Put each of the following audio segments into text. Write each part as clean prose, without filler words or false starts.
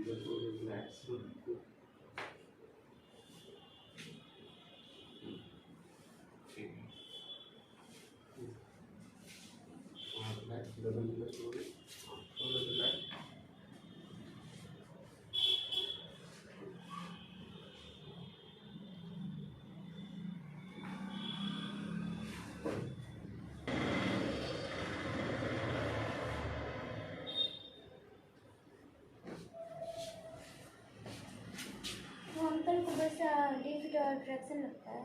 Relax. ठीक है, relax, double relax हो गई, थोड़ा रिलैक्स। अंकल को बस डिफिट और ट्रैक्शन लगता है।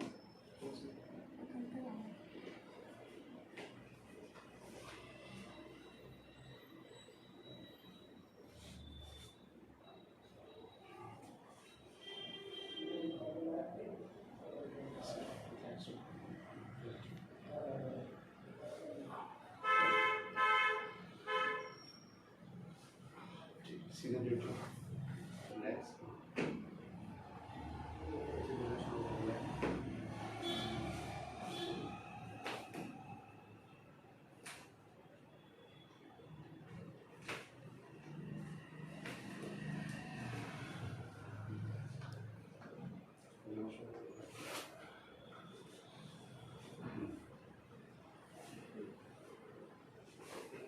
सीधा न्यूट्रल, रिलैक्स।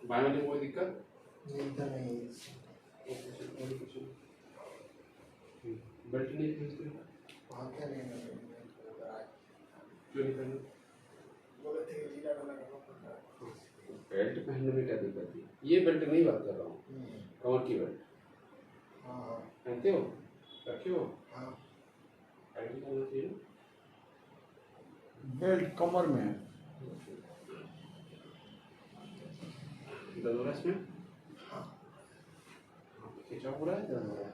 बाएं वाले में कोई दिक्कत इधर नहीं है। बेल्ट नहीं खींचते वहाँ क्या नहीं है, क्यों नहीं पहने? बोले थे कि ढीला ढाला करना पड़ता है। बेल्ट पहनने में क्या दिक्कत है? ये बेल्ट नहीं बात कर रहा हूँ, कमर की बेल्ट हाँ पहनते हो, रखे हो, हाँ। टाइट नहीं करना चाहिए। बेल्ट कमर में है। दर्द हो रहा है इसमें? हाँ। खिंचा हो रहा है, दर्द हो रहा है,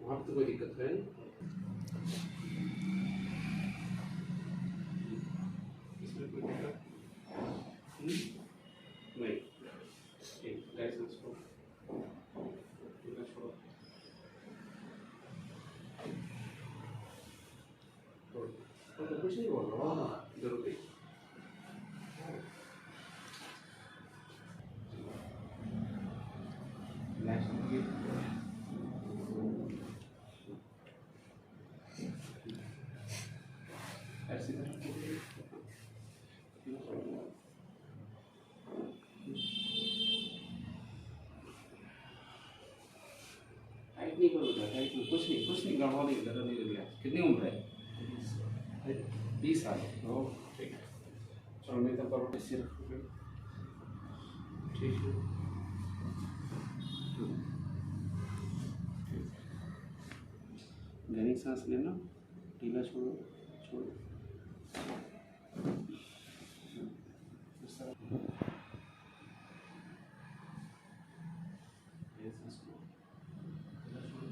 वहाँ पे तो कोई दिक्कत है नहीं। इसमें कोई दिक्कत नहीं। ठीक, लाइसेंस को छोड़ो, तो कुछ नहीं बोल रहा हूँ, इधर उधर ऐसे टाइट नहीं करो, टाइट नहीं, कुछ नहीं गड़बड़ नहीं, दर्द नहीं लग रहा। कितनी उम्र है? 20 साल। ओ ठीक है, चलो मैं तब पर ऐसे रखूँगा। ठीक है, गहरी सांस लेना, ढीला छोड़ो, छोड़ो। इस तरह गहरी सांस लो, ढीला छोड़ो।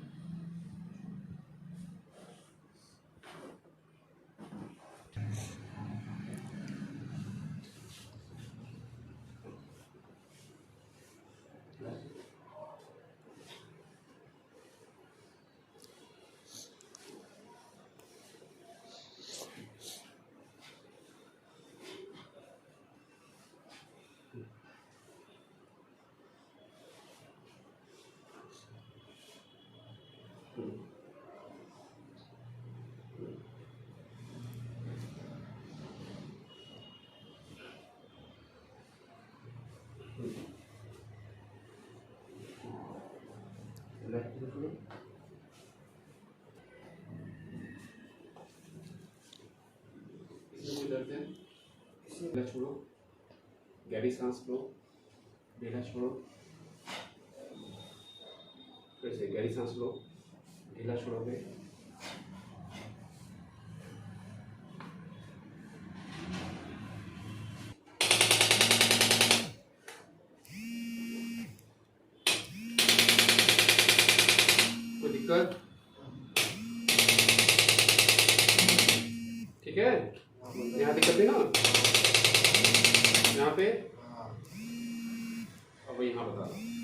ढीला छोड़ो, गहरी सांस लो, ढीला छोड़ो, फिर से गहरी सांस लो, ढीला छोड़ोगे, कोई दिक्कत? ठीक है, यहाँ दिक्कत नहीं ना? यहाँ पे अब यहाँ बता दो।